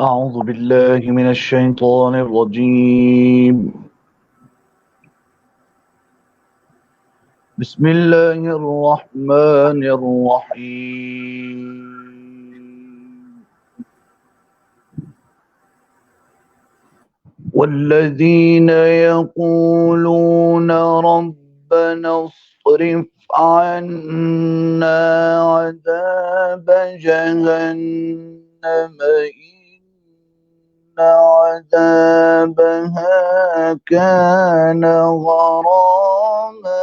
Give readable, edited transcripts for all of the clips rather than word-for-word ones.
أعوذ بالله من الشيطان الرجيم. بسم الله الرحمن الرحيم. والذين يقولون ربنا اصرف عنا عذاب جهنم عذابها كان غراما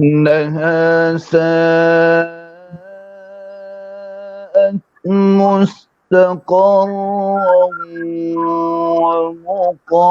إنها ساءت مستقرا ومقاما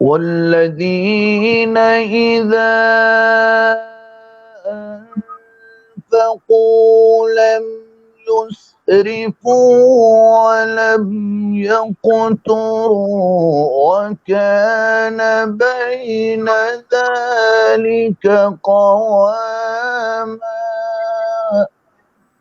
والذين إذا أنفقوا لم يسرفوا ولم يقتروا وكان بين ذلك قواما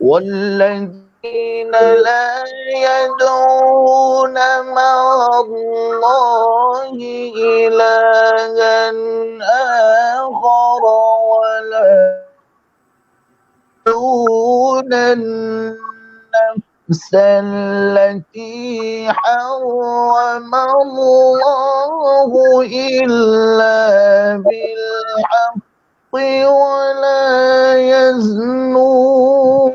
والذين لا يدعون مع الله إلها آخر ولا يقتلون النفس التي حرم الله إلا بالحق ولا يزنون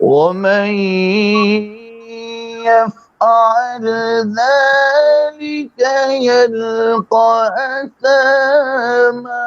ومن يفعل ذلك يلقى أثاما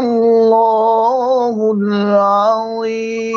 الله العظيم.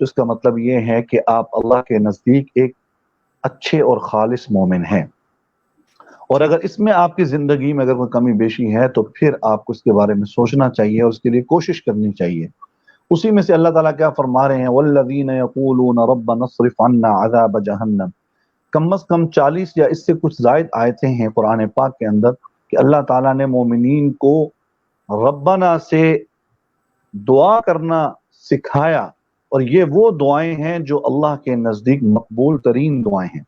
تو اس کا مطلب یہ ہے کہ آپ اللہ کے نزدیک ایک اچھے اور خالص مومن ہیں، اور اگر اس میں آپ کی زندگی میں اگر کوئی کمی بیشی ہے تو پھر آپ کو اس کے بارے میں سوچنا چاہیے اور اس کے لیے کوشش کرنی چاہیے۔ اسی میں سے اللہ تعالیٰ کیا فرما رہے ہیں، والذین یقولون ربنا اصرف عنا عذاب جہنم۔ کم از کم 40 یا اس سے کچھ زائد آیتیں ہیں قرآن پاک کے اندر کہ اللہ تعالیٰ نے مومنین کو ربنا سے دعا کرنا سکھایا، اور یہ وہ دعائیں ہیں جو اللہ کے نزدیک مقبول ترین دعائیں ہیں۔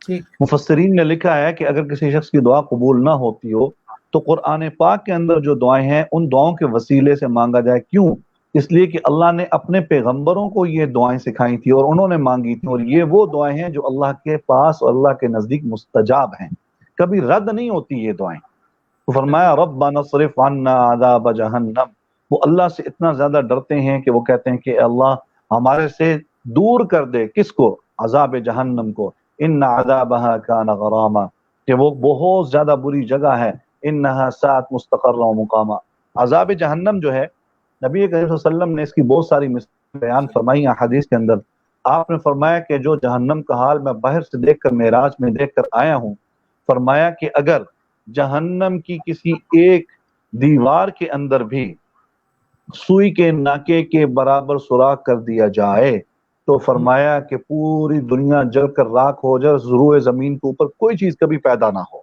ٹھیک، مفسرین نے لکھا ہے کہ اگر کسی شخص کی دعا قبول نہ ہوتی ہو تو قرآن پاک کے اندر جو دعائیں ہیں ان دعاؤں کے وسیلے سے مانگا جائے۔ کیوں؟ اس لیے کہ اللہ نے اپنے پیغمبروں کو یہ دعائیں سکھائی تھی اور انہوں نے مانگی تھی، اور یہ وہ دعائیں ہیں جو اللہ کے پاس اور اللہ کے نزدیک مستجاب ہیں، کبھی رد نہیں ہوتی یہ دعائیں۔ تو فرمایا ربنا اصرف عنا عذاب جہنم، وہ اللہ سے اتنا زیادہ ڈرتے ہیں کہ وہ کہتے ہیں کہ اللہ ہمارے سے دور کر دے، کس کو؟ عذاب جہنم کو۔ ان عذابها کان غراما، کہ وہ بہت زیادہ بری جگہ ہے، انہا ساعت مستقرا و مقاما۔ عذاب جہنم جو ہے، نبی کریم صلی اللہ علیہ وسلم نے اس کی بہت ساری مثالیں بیان فرمائی ہیں حدیث کے اندر۔ آپ نے فرمایا کہ جو جہنم کا حال میں باہر سے دیکھ کر معراج میں دیکھ کر آیا ہوں، فرمایا کہ اگر جہنم کی کسی ایک دیوار کے اندر بھی سوئی کے ناکے کے برابر سوراخ کر دیا جائے تو فرمایا کہ پوری دنیا جل کر راکھ ہو جائے، ضروع زمین کے اوپر کوئی چیز کبھی پیدا نہ ہو،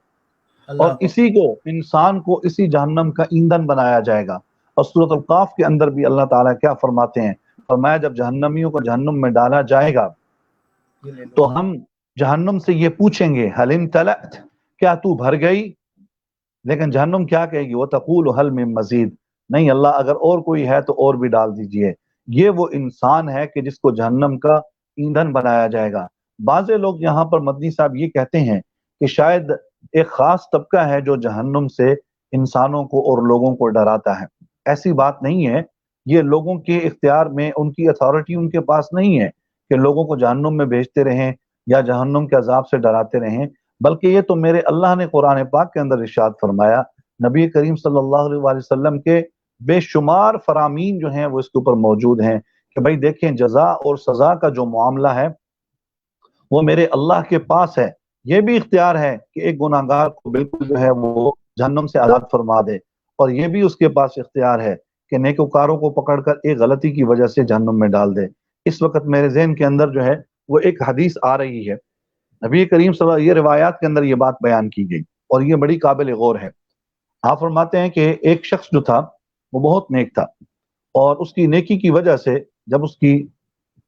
اور اسی کو انسان کو اسی جہنم کا ایندھن بنایا جائے گا۔ اور سورۃ القاف کے اندر بھی اللہ تعالیٰ کیا فرماتے ہیں، فرمایا جب جہنمیوں کو جہنم میں ڈالا جائے گا تو ہم جہنم سے یہ پوچھیں گے حل امتلأت، کیا تو بھر گئی؟ لیکن جہنم کیا کہے گی، وتقول حل من مزید، نہیں اللہ اگر اور کوئی ہے تو اور بھی ڈال دیجئے۔ یہ وہ انسان ہے کہ جس کو جہنم کا ایندھن بنایا جائے گا۔ بعض لوگ یہاں پر مدنی صاحب یہ کہتے ہیں کہ شاید ایک خاص طبقہ ہے جو جہنم سے انسانوں کو اور لوگوں کو ڈراتا ہے۔ ایسی بات نہیں ہے، یہ لوگوں کے اختیار میں، ان کی اتھارٹی ان کے پاس نہیں ہے کہ لوگوں کو جہنم میں بھیجتے رہیں یا جہنم کے عذاب سے ڈراتے رہیں، بلکہ یہ تو میرے اللہ نے قرآن پاک کے اندر ارشاد فرمایا، نبی کریم صلی اللہ علیہ وسلم کے بے شمار فرامین جو ہیں وہ اس کے اوپر موجود ہیں کہ بھائی دیکھیں جزا اور سزا کا جو معاملہ ہے وہ میرے اللہ کے پاس ہے۔ یہ بھی اختیار ہے کہ ایک گناہگار کو بالکل جو ہے وہ جہنم سے آزاد فرما دے، اور یہ بھی اس کے پاس اختیار ہے کہ نیکوکاروں کو پکڑ کر ایک غلطی کی وجہ سے جہنم میں ڈال دے۔ اس وقت میرے ذہن کے اندر جو ہے وہ ایک حدیث آ رہی ہے، نبی کریم صلی اللہ علیہ وسلم، یہ روایات کے اندر یہ بات بیان کی گئی اور یہ بڑی قابل غور ہے۔ آپ فرماتے ہیں کہ ایک شخص جو تھا وہ بہت نیک تھا، اور اس کی نیکی کی وجہ سے جب اس کی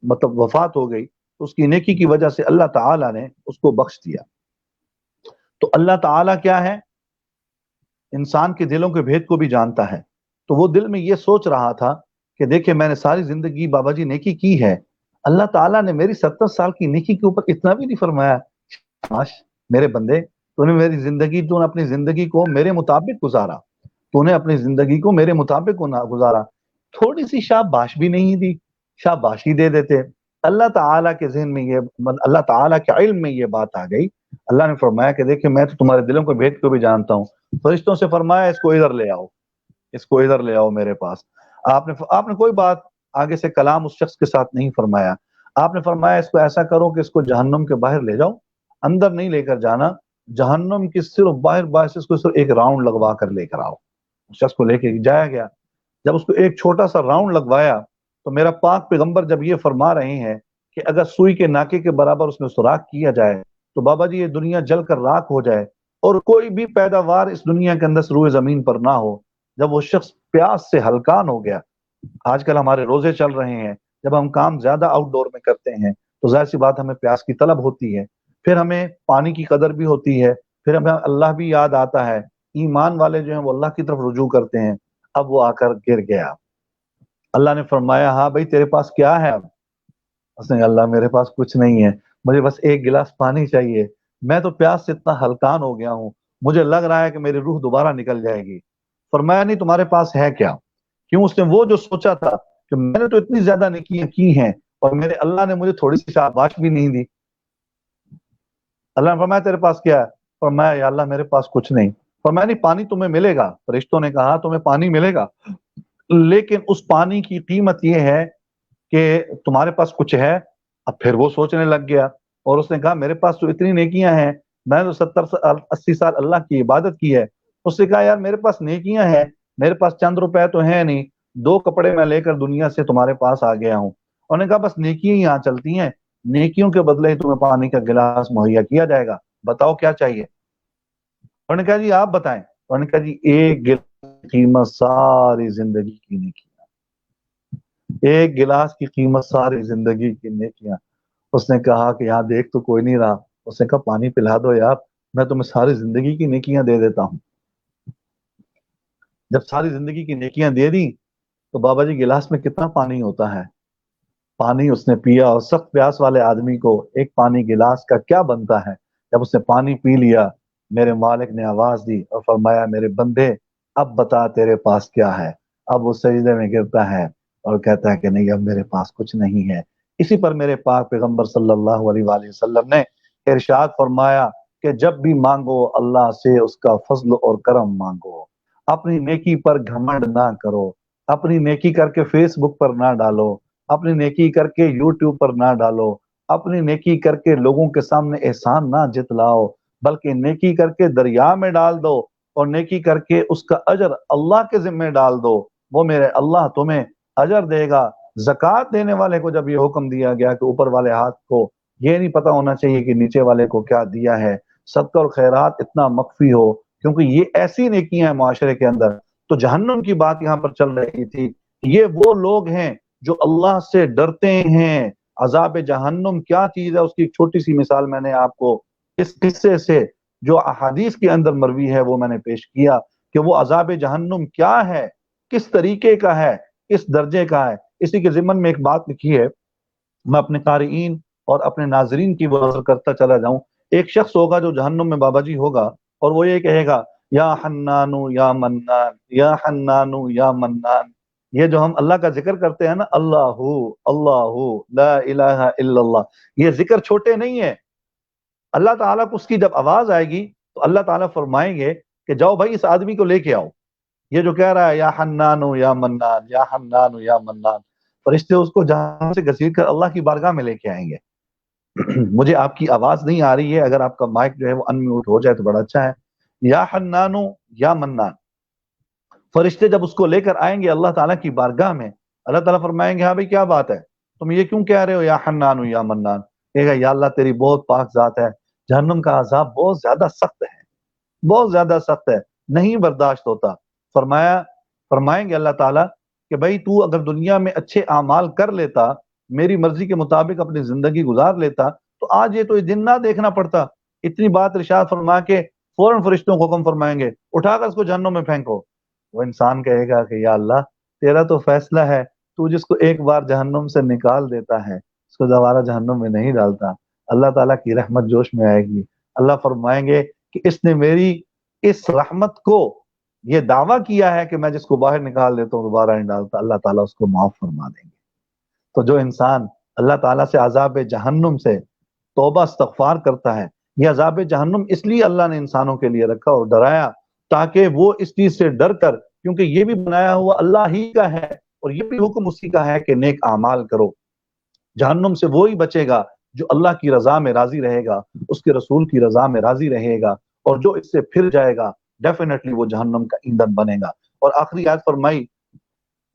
وفات ہو گئی تو اس کی نیکی کی وجہ سے اللہ تعالیٰ نے اس کو بخش دیا۔ تو اللہ تعالیٰ کیا ہے، انسان کے دلوں کے بھید کو بھی جانتا ہے، تو وہ دل میں یہ سوچ رہا تھا کہ دیکھیں میں نے ساری زندگی بابا جی نیکی کی ہے، اللہ تعالیٰ نے میری 70 سال کی نیکی کے اوپر اتنا بھی نہیں فرمایا، شاباش میرے بندے، تو نے میری زندگی، تو نے اپنی زندگی کو میرے مطابق گزارا، تو نے اپنی زندگی کو میرے مطابق گزارا، تھوڑی سی شاباش بھی نہیں دی، شاباشی دے دیتے۔ اللہ تعالیٰ کے ذہن میں یہ، اللہ تعالیٰ کے علم میں یہ بات آ گئی۔ اللہ نے فرمایا کہ دیکھیں میں تو تمہارے دلوں کے بھید کو بھی جانتا ہوں۔ فرشتوں سے فرمایا اس کو ادھر لے آؤ، اس کو ادھر لے آؤ میرے پاس۔ آپ نے کوئی بات آگے سے کلام اس شخص کے ساتھ نہیں فرمایا، آپ نے فرمایا اس کو ایسا کرو کہ اس کو جہنم کے باہر لے جاؤ، اندر نہیں لے کر جانا، جہنم کی صرف باہر سے اس کو صرف ایک راؤنڈ لگوا کر لے کر آؤ۔ اس شخص کو لے کے جایا گیا، جب اس کو ایک چھوٹا سا راؤنڈ لگوایا تو میرا پاک پیغمبر جب یہ فرما رہے ہیں کہ اگر سوئی کے ناکے کے برابر اس میں سوراخ کیا جائے تو بابا جی یہ دنیا جل کر راکھ ہو جائے اور کوئی بھی پیداوار اس دنیا کے اندر روئے زمین پر نہ ہو۔ جب وہ شخص پیاس سے ہلکان ہو گیا، آج کل ہمارے روزے چل رہے ہیں، جب ہم کام زیادہ آؤٹ ڈور میں کرتے ہیں تو ظاہر سی بات ہمیں پیاس کی طلب ہوتی ہے، پھر ہمیں پانی کی قدر بھی ہوتی ہے، پھر ہمیں اللہ بھی یاد آتا ہے۔ ایمان والے جو ہیں وہ اللہ کی طرف رجوع کرتے ہیں۔ اب وہ آ کر گر گیا، اللہ نے فرمایا ہاں بھائی تیرے پاس کیا ہے؟ اب اس نے اللہ میرے پاس کچھ نہیں ہے، مجھے بس ایک گلاس پانی چاہیے، میں تو پیاس سے اتنا ہلکان ہو گیا ہوں، مجھے لگ رہا ہے کہ میری روح دوبارہ نکل جائے گی۔ فرمایا نہیں تمہارے پاس ہے کیا؟ کیوں؟ اس نے وہ جو سوچا تھا کہ میں نے تو اتنی زیادہ نیکیاں کی ہیں اور میرے اللہ نے مجھے تھوڑی سی شاباش بھی نہیں دی۔ اللہ نے فرمایا تیرے پاس کیا ہے؟ فرمایا یا اللہ میرے پاس کچھ نہیں۔ فرمایا نہیں پانی تمہیں ملے گا، فرشتوں نے کہا تمہیں پانی ملے گا، لیکن اس پانی کی قیمت یہ ہے کہ تمہارے پاس کچھ ہے؟ اب پھر وہ سوچنے لگ گیا اور اس نے کہا میرے پاس تو اتنی نیکیاں ہیں، میں تو 70-80 سال اللہ کی عبادت کی ہے۔ اس نے کہا یار میرے پاس نیکیاں ہیں، میرے پاس چند روپے تو ہیں نہیں، 2 کپڑے میں لے کر دنیا سے تمہارے پاس آ گیا ہوں۔ انہوں نے کہا بس نیکیاں ہی یہاں چلتی ہیں، نیکیوں کے بدلے ہی تمہیں پانی کا گلاس مہیا کیا جائے گا، بتاؤ کیا چاہیے؟ انہوں نے کہا جی آپ بتائیں۔ انہوں نے کہا جی ایک گلاس کی قیمت ساری زندگی کی نیکیاں، ایک گلاس کی قیمت ساری زندگی کی نیکیاں۔ اس نے کہا کہ یہاں دیکھ تو کوئی نہیں رہا، اس نے کہا پانی پلا دو یار، میں تمہیں ساری زندگی کی نیکیاں دے دیتا ہوں۔ جب ساری زندگی کی نیکیاں دے دی تو بابا جی گلاس میں کتنا پانی ہوتا ہے؟ پانی اس نے پیا، اور سخت پیاس والے آدمی کو ایک پانی گلاس کا کیا بنتا ہے؟ جب اس نے پانی پی لیا، میرے مالک نے آواز دی اور فرمایا میرے بندے اب بتا تیرے پاس کیا ہے؟ اب وہ سجدے میں گرتا ہے اور کہتا ہے کہ نہیں اب میرے پاس کچھ نہیں ہے۔ اسی پر میرے پاک پیغمبر صلی اللہ علیہ وآلہ وسلم نے ارشاد فرمایا کہ جب بھی مانگو اللہ سے اس کا فضل اور کرم مانگو، اپنی نیکی پر گھمنڈ نہ کرو، اپنی نیکی کر کے فیس بک پر نہ ڈالو، اپنی نیکی کر کے یوٹیوب پر نہ ڈالو، اپنی نیکی کر کے لوگوں کے سامنے احسان نہ جتلاؤ، بلکہ نیکی کر کے دریا میں ڈال دو اور نیکی کر کے اس کا اجر اللہ کے ذمہ ڈال دو، وہ میرے اللہ تمہیں اجر دے گا۔ زکوٰۃ دینے والے کو جب یہ حکم دیا گیا کہ اوپر والے ہاتھ کو یہ نہیں پتا ہونا چاہیے کہ نیچے والے کو کیا دیا ہے، صدقہ اور خیرات اتنا مخفی ہو کیونکہ یہ ایسی نیکیاں ہیں معاشرے کے اندر، تو جہنم کی بات یہاں پر چل رہی تھی۔ یہ وہ لوگ ہیں جو اللہ سے ڈرتے ہیں۔ عذاب جہنم کیا چیز ہے اس کی ایک چھوٹی سی مثال میں نے آپ کو اس قصے سے جو احادیث کے اندر مروی ہے وہ میں نے پیش کیا کہ وہ عذاب جہنم کیا ہے، کس طریقے کا ہے، کس درجے کا ہے۔ اسی کے ضمن میں ایک بات لکھی ہے، میں اپنے قارئین اور اپنے ناظرین کی وہ نظر کرتا چلا جاؤں۔ ایک شخص ہوگا جو جہنم میں بابا جی ہوگا اور وہ یہ کہے گا یا حنانو یا منان، یا حنانو یا منان۔ یہ جو ہم اللہ کا ذکر کرتے ہیں نا، اللہ اللہ لا الہ الا اللہ، یہ ذکر چھوٹے نہیں ہے۔ اللہ تعالیٰ کو اس کی جب آواز آئے گی تو اللہ تعالیٰ فرمائیں گے کہ جاؤ بھائی اس آدمی کو لے کے آؤ، یہ جو کہہ رہا ہے یا حنانو یا منان، یا حنانو یا منان۔ فرشتے اس کو جہاں سے گھسیٹ کر اللہ کی بارگاہ میں لے کے آئیں گے۔ مجھے آپ کی آواز نہیں آ رہی ہے، اگر آپ کا مائک جو ہے وہ ان میوٹ ہو جائے تو بڑا اچھا ہے۔ یا حنانو یا منان، فرشتے جب اس کو لے کر آئیں گے اللہ تعالیٰ کی بارگاہ میں، اللہ تعالیٰ فرمائیں گے ہاں بھائی کیا بات ہے، تم یہ کیوں کہہ رہے ہو یا حنانو یا منان؟ کہے گا یا اللہ تیری بہت پاک ذات ہے، جہنم کا عذاب بہت زیادہ سخت ہے، بہت زیادہ سخت ہے، نہیں برداشت ہوتا۔ فرمائیں گے اللہ تعالیٰ کہ بھائی تو اگر دنیا میں اچھے اعمال کر لیتا، میری مرضی کے مطابق اپنی زندگی گزار لیتا تو آج یہ تو دن نہ دیکھنا پڑتا۔ اتنی بات ارشاد فرما کے فوراً فرشتوں کو حکم فرمائیں گے اٹھا کر اس کو جہنم میں پھینکو۔ وہ انسان کہے گا کہ یا اللہ تیرا تو فیصلہ ہے، تو جس کو ایک بار جہنم سے نکال دیتا ہے اس کو دوبارہ جہنم میں نہیں ڈالتا۔ اللہ تعالیٰ کی رحمت جوش میں آئے گی، اللہ فرمائیں گے کہ اس نے میری اس رحمت کو یہ دعویٰ کیا ہے کہ میں جس کو باہر نکال دیتا ہوں دوبارہ نہیں ڈالتا، اللہ تعالیٰ اس کو معاف فرما دیں گے۔ تو جو انسان اللہ تعالیٰ سے عذاب جہنم سے توبہ استغفار کرتا ہے، یہ عذاب جہنم اس لیے اللہ نے انسانوں کے لیے رکھا اور ڈرایا تاکہ وہ اس چیز سے ڈر کر، کیونکہ یہ بھی بنایا ہوا اللہ ہی کا ہے اور یہ بھی حکم اسی کا ہے کہ نیک اعمال کرو۔ جہنم سے وہی بچے گا جو اللہ کی رضا میں راضی رہے گا، اس کے رسول کی رضا میں راضی رہے گا، اور جو اس سے پھر جائے گا ڈیفینیٹلی وہ جہنم کا ایندھن بنے گا۔ اور آخری آیت فرمائی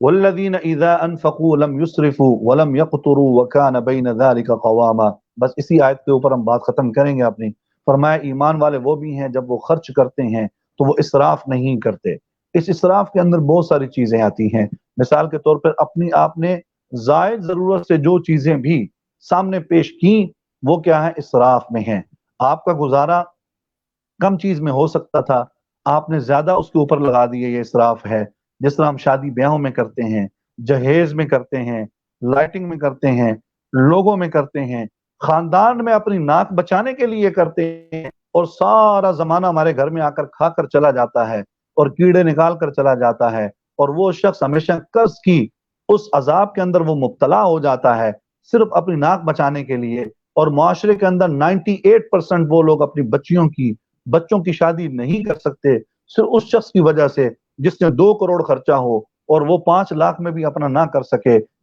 وَالَّذِينَ إِذَا أَنفَقُوا لَمْ يُسْرِفُوا وَلَمْ يَقْتُرُوا وَكَانَ بَيْنَ ذَلِكَ قَوَامًا۔ بس اسی آیت کے اوپر ہم بات ختم کریں گے اپنی۔ فرمایا ایمان والے وہ بھی ہیں جب وہ خرچ کرتے ہیں تو وہ اسراف نہیں کرتے۔ اس اسراف کے اندر بہت ساری چیزیں آتی ہیں، مثال کے طور پر اپنی آپ نے زائد ضرورت سے جو چیزیں بھی سامنے پیش کی وہ کیا ہے؟ اسراف میں ہیں۔ آپ کا گزارا کم چیز میں ہو سکتا تھا، آپ نے زیادہ اس کے اوپر لگا دیے، یہ اسراف ہے۔ جس طرح ہم شادی بیاہوں میں کرتے ہیں، جہیز میں کرتے ہیں، لائٹنگ میں کرتے ہیں، لوگوں میں کرتے ہیں، خاندان میں اپنی ناک بچانے کے لیے کرتے ہیں، اور سارا زمانہ ہمارے گھر میں آ کر کھا کر چلا جاتا ہے اور کیڑے نکال کر چلا جاتا ہے، اور وہ شخص ہمیشہ قرض کی اس عذاب کے اندر وہ مبتلا ہو جاتا ہے صرف اپنی ناک بچانے کے لیے۔ اور معاشرے کے اندر 98% وہ لوگ اپنی بچوں کی شادی نہیں کر سکتے صرف اس شخص کی وجہ سے جس نے 2 کروڑ خرچہ ہو اور وہ 5 لاکھ میں بھی اپنا نہ کر سکے،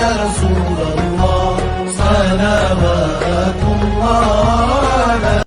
يا رسول الله